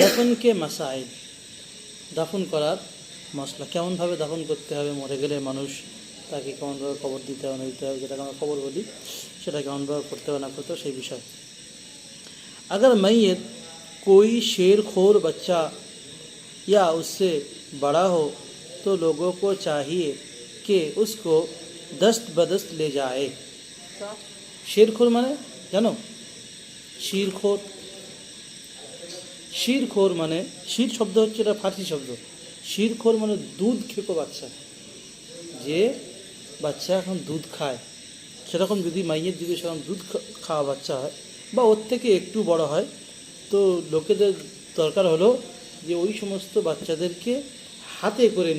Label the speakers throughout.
Speaker 1: दफन के मसाइल দাফন করার মশলা কেমনভাবে দাফন করতে হবে, মরে গেলে মানুষ তাকে কেমনভাবে কবর দিতে হবে না দিতে হবে, যেটাকে আমরা কবর বলি, সেটা কেমনভাবে করতে হবে না করতে হবে সেই বিষয়। अगर मैयत कोई शेरखोर बच्चा या उससे बड़ा हो तो लोगों को चाहिए कि उसको दस्त बदस्त ले जाए। शेरखोर माने जानो? शीरखोर, शीरखोर माने शीर शब्द হচ্ছে এটা ফার্সি শব্দ। शीरखोर মানে দুধ খেকো বাচ্চা, যে বাচ্চা এখন দুধ খায়, সেরকম যদি মাইয়ের যদি সেরকম দুধ খাওয়া বাচ্চা হয় বা ওর থেকে একটু বড় হয়, তো লোকেদের দরকার হলো যে ওই সমস্ত বাচ্চাদেরকে হাতে করে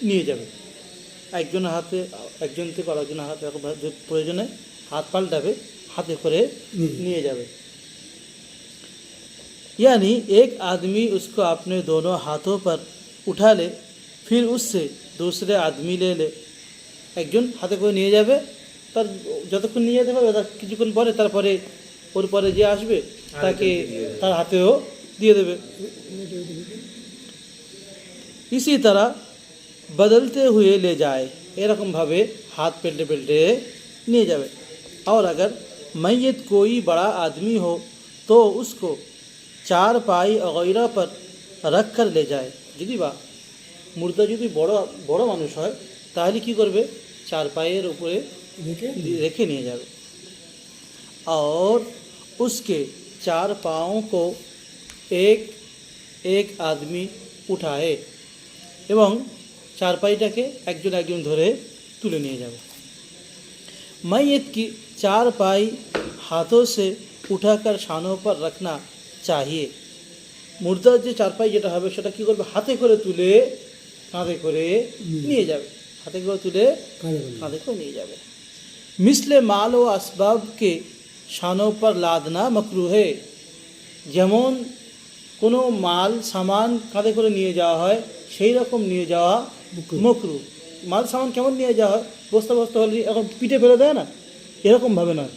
Speaker 1: নিয়ে যাবে। একজনের হাতে, একজন থেকে আরেকজনের হাতে প্রয়োজনে হাত পাল্টাবে, হাতে করে নিয়ে যাবে। यानी एक आदमी उसको अपने दोनों हाथों पर उठा ले, फिर उससे दूसरे आदमी ले ले। একজন হাতে করে নিয়ে যাবে, তার যতক্ষণ নিয়ে যেতে পারবে তার কিছুক্ষণ পরে তারপরে ওর পরে যে আসবে তাকে তার হাতেও দিয়ে দেবে। इसी तरह बदलते हुए ले जाए, এরকমভাবে হাত পেল্টে পেল্টে নিয়ে যাবে। और अगर मैयत कोई बड़ा आदमी हो तो उसको चार पाई वगैरह पर रख कर ले जाए। যদি বা মুর্দা যদি বড় বড় মানুষ হয় তাহলে কি করবে, চার পায়ের উপরে রেখে নিয়ে যাবে। और उसके चार पाँवों को एक एक आदमी उठाए, এবং চার পাইটাকে একজন একজন ধরে তুলে নিয়ে যাবে। मैयत की चार पाई हाथों से उठाकर शानों पर रखना चाहिए। মুর্দার যে চারপাই যেটা হবে সেটা কী করবে, হাতে করে তুলে কাঁধে করে নিয়ে যাবে, হাতে করে তুলে কাঁধে করে নিয়ে যাবে। मिसले माल व असबाब के शानों पर लादना मकरूह है, যেমন কোনো মাল সামান কাঁধে করে নিয়ে যাওয়া হয় সেই রকম নিয়ে যাওয়া মকরুহ। মাল সামান কেমন নিয়ে যাওয়া হয়, বস্তা বস্তা হলে এখন পিঠে ফেলে দেয় না, এরকমভাবে নয়,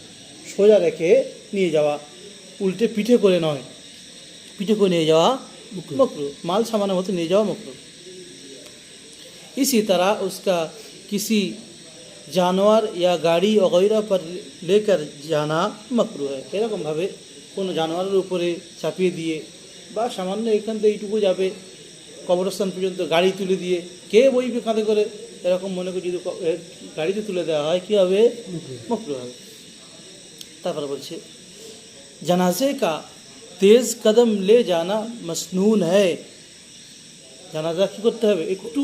Speaker 1: সোজা রেখে নিয়ে যাওয়া, উল্টে পিঠে করে নয়, পিঠে করে নিয়ে যাওয়া मकरूह, माल सामान होते ले जाओ मकरूह। इसी तरह उसका किसी जानवर या गाड़ी वगैरह पर लेकर जाना मकरूह है। এরকমভাবে কোনো জানোয়ারের উপরে চাপিয়ে দিয়ে বা সামান্য এখান থেকে এইটুকু যাবে কবরস্থান পর্যন্ত গাড়ি তুলে দিয়ে কে বইবে কাঁধে করে, এরকম মনে করে যদি গাড়িতে তুলে দেওয়া হয় কী হবে, মকরুহ হবে। তারপরে বলছে জানাজে কা তেজ কদম লে জানা মসনুন হ্যায়। জানাজা কী করতে হবে, একটু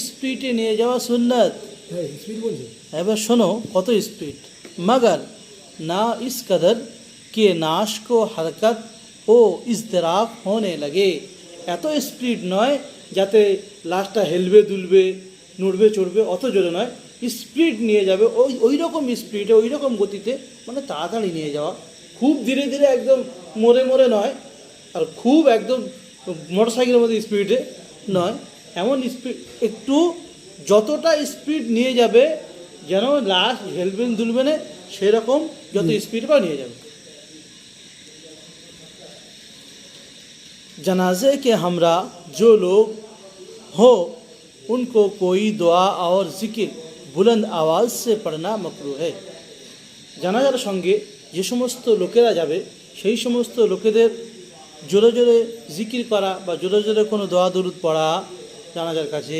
Speaker 1: স্পিডে নিয়ে যাওয়া সুন্নাত। এবার শোনো কত স্পিড, मगर ना इस कदर के नाश को हरकत ও ইজতেরাফ होने लगे, এত স্পিড নয় যাতে লাশটা হেলবে দুলবে নড়বে চড়বে, অত জোরে নয়, স্পিড নিয়ে যাবে, ওই রকম স্পিডে ওই রকম গতিতে, মানে তাড়াতাড়ি নিয়ে যাওয়া, খুব ধীরে ধীরে একদম মরে মরে নয়, আর খুব একদম মোটর সাইকেলের মধ্যে স্পিডে নয়, এমন স্পিড, একটু যতটা স্পিড নিয়ে যাবে যেন লাশ হেলবে দুলবে না সেরকম যত স্পিড বা নিয়ে যাবে। जनाजे के हमरा जो लोग हो उनको कोई दुआ और जिक्र बुलंद आवाज़ से पढ़ना मकरूह है। জানাজার সঙ্গে যে সমস্ত লোকেরা যাবে সেই সমস্ত লোকেদের জোরে জোরে জিকির করা বা জোরে জোরে কোনো দোয়া দরুদ পড়া জানাজার কাছে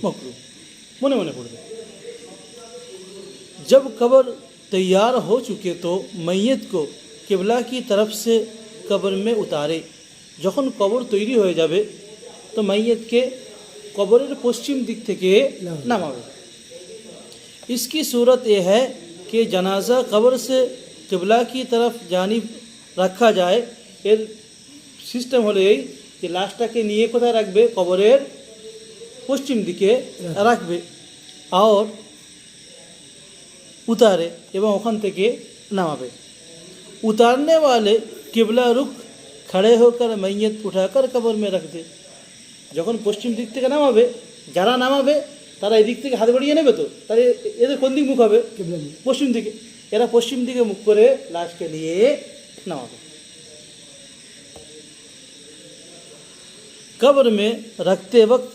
Speaker 1: মকরুহ, মনে মনে পড়বে। जब कब्र तैयार हो चुके तो मैयत को किबला की तरफ से कब्र में उतारे। যখন কবর তৈরি হয়ে যাবে তো মাইয়াতকে কবরের পশ্চিম দিক থেকে নামাবে। इसकी सूरत ये है कि जनाजा कब्र से किबला की तरफ जानिब रखा जाए। এর সিস্টেম হলো এই যে লাশটাকে নিয়ে কোথায় রাখবে, কবরের পশ্চিম দিকে রাখবে, আর उतारे এবং ওখান থেকে নামাবে। उतारने वाले किबला रुख खड़े होकर मैयत उठाकर कब्र में रख दे। যখন পশ্চিম দিক থেকে নামাবে, যারা নামাবে তারা এই দিক থেকে হাত বাড়িয়ে নেবে, তো তাহলে এদের কোন দিক মুখ হবে, পশ্চিম দিকে, এরা পশ্চিম দিকে মুখ করে লাশকে নিয়ে नामाज़। कब्र में रखते वक्त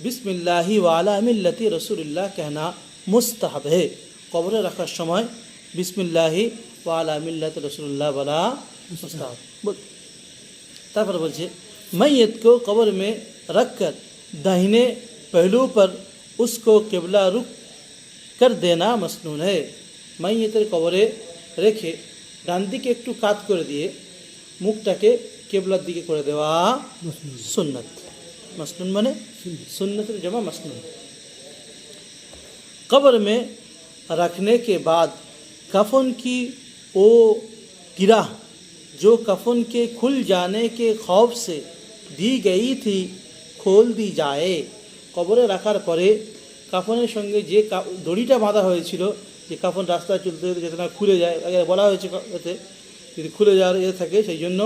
Speaker 1: बिस्मिल्लाहि वाला मिल्लति रसूलुल्लाह कहना मुस्तहब है। कब्र रखार समय बिस्मिल्लाहि वाला मिल्लति रसूलुल्लाह बोला मुस्तहब। तापर बोलছে मैयत को कब्र में रखकर दाहिने पहलू पर उसको किबला रुख कर देना मसनून है। मैयतेर कब्रे रेखे डान दिके एकटू कात करे दिए मुखटाके किबलार दिके करे देवा सुन्नत। मसनून माने सुन्नतेर जमा मसनून। कब्र में रखने के बाद कफन की वो गिराह जो कफन के खुल जाने के खौफ से दी गई थी खोल दी जाए। कब्रे रखार परे কাফনের সঙ্গে যে দড়িটা বাঁধা হয়েছিল, যে কাফন রাস্তায় চলতে যাতে না খুলে যায়, আগে বলা হয়েছে এতে যদি খুলে যাওয়ার থাকে সেই জন্য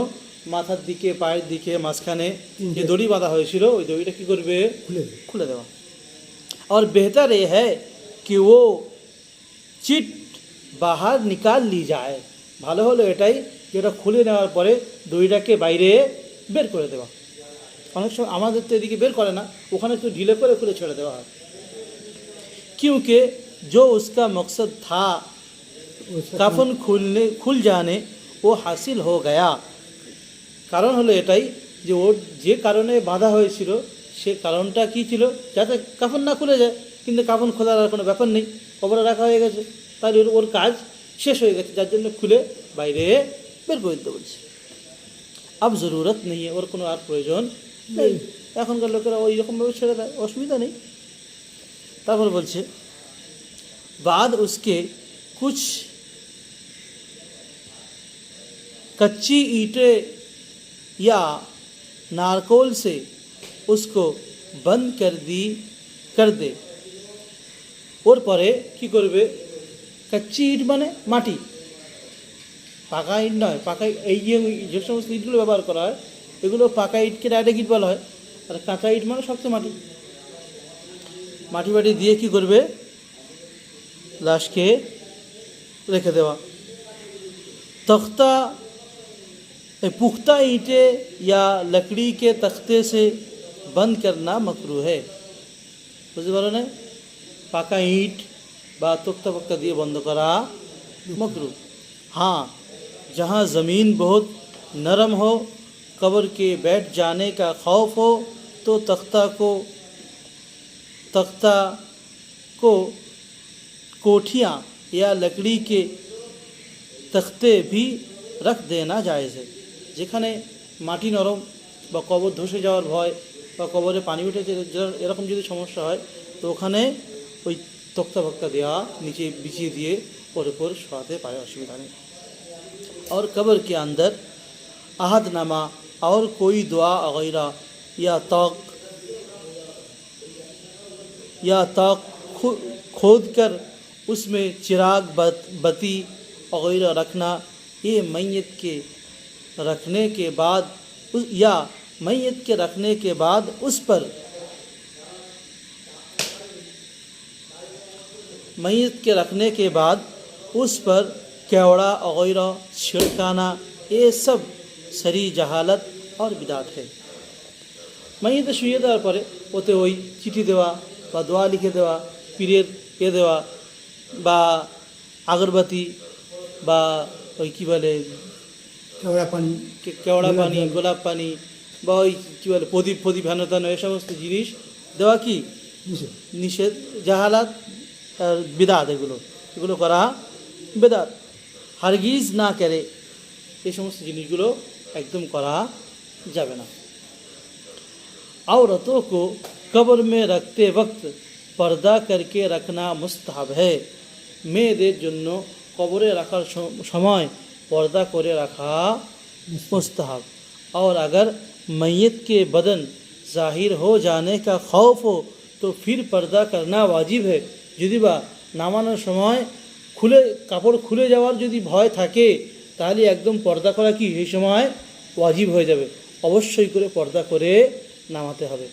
Speaker 1: মাথার দিকে পায়ের দিকে মাঝখানে যে দড়ি বাঁধা হয়েছিল ওই দড়িটা কী করবে খুলে দেওয়া। আর বেহतर ये है कि वो চিট বাহার নিকাল লি যায়। ভালো হলো এটাই যেটা খুলে নেওয়ার পরে দড়িটাকে বাইরে বের করে দেওয়া। অনেক সময় আমাদের তো এদিকে বের করে না, ওখানে একটু ঢিলে করে খুলে ছেড়ে দেওয়া হয়। क्योंकि जो उसका मकसद था कफन खुल जाने वो हासिल हो गया। कारण हलो एटाई जे ओर जे कारणे बाधा हयेछिल से कारणटा कि छिलो जाते कफन ना खुले जाए, किन्तु कफन खोलार आर कोनो ब्यापार नेই, कबरे राखा हये गेছে, ताहले ओर काज शेष हये गेছে, जार जन्य खुले बाइरे बेर करे दिते बोलছে। अब जरूरत नहीं है, ओर कोनो आर प्रयोजन नेই, एखनकार लोकेरा ओई रकम भावे छेड़े देয়, असुविधा नेই। तापर बोलছে बाद उसके कुछ कच्ची ईंटें या नारकोल से उसको बंद कर दे। और परे कि करबे कच्ची ईट माने माटी, पाका ईट नय। पाका जे समस्त ईटगुलो व्यवहार करा হয় एगुलो पाका ईटके डायरेक्ट ईट बला হয়, और काঁচা ईट माने शक्त माटी। माटी बाटी दिए कि करबे लाश के रेखे देवा। तख्ता पुख्ता ईंटें या लकड़ी के तख्ते से बंद करना मकरूह है। बुझते पारो ना, पाका ईंट बा तख्ता पक्का दिए बंद करा मकरूह। हाँ, जहाँ ज़मीन बहुत नरम हो, कब्र के बैठ जाने का खौफ हो, तो तख्ता को कोठियाँ या लकड़ी के तख्ते भी रख देना जायज़ है। যেখানে মাটি নরম বা কবর ধসে যাওয়ার ভয় বা কবরে পানি উঠে এরকম যদি সমস্যা হয় তো ওখানে ওই তক্তা ফক্তা দেওয়া নিচে বিছিয়ে দিয়ে ওর উপর শোয়াতে পারে, অসুবিধা নেই। और कब्र के अंदर अहदनामा और कोई दुआ वगैरह या ताक खोद कर उसमें चिराग बत्ती वगैरह रखना, ये मैयत के रखने के बाद उस पर केवड़ा वगैरह छिड़काना, ये सब सरी जहालत और बिदात है। मैयत शुए देওয়ার পরে ওতে ওই চিঠি দেওয়া বা দোয়া লিখে দেওয়া, পীরের দেওয়া বা আগরবাতি বা ওই কী বলে কেওড়া পানি গোলাপ পানি বা ওই কী বলে প্রদীপ হেনতানো এ সমস্ত জিনিস দেওয়া কি নিষেধ, জাহালাত আর বিদাত, এগুলো করা বেদাত। হারগিজ না করে এই সমস্ত জিনিসগুলো একদম করা যাবে না। औरतों को कब्र में रखते वक्त पर्दा करके रखना मुस्तहब है। মেয়েদের জন্য কবরে রাখার সময় पर्दा करे रखा मुस्तहब। और अगर मैयत के बदन जाहिर हो जाने का खौफ हो तो फिर पर्दा करना वाजिब है। यदि बा नामाনোর সময় কাপড় খুলে যাওয়ার যদি ভয় থাকে তাহলে একদম पर्दा করা কি এই সময় ওয়াজিব হয়ে যাবে, অবশ্যই করে पर्दा করে নামাতে হবে।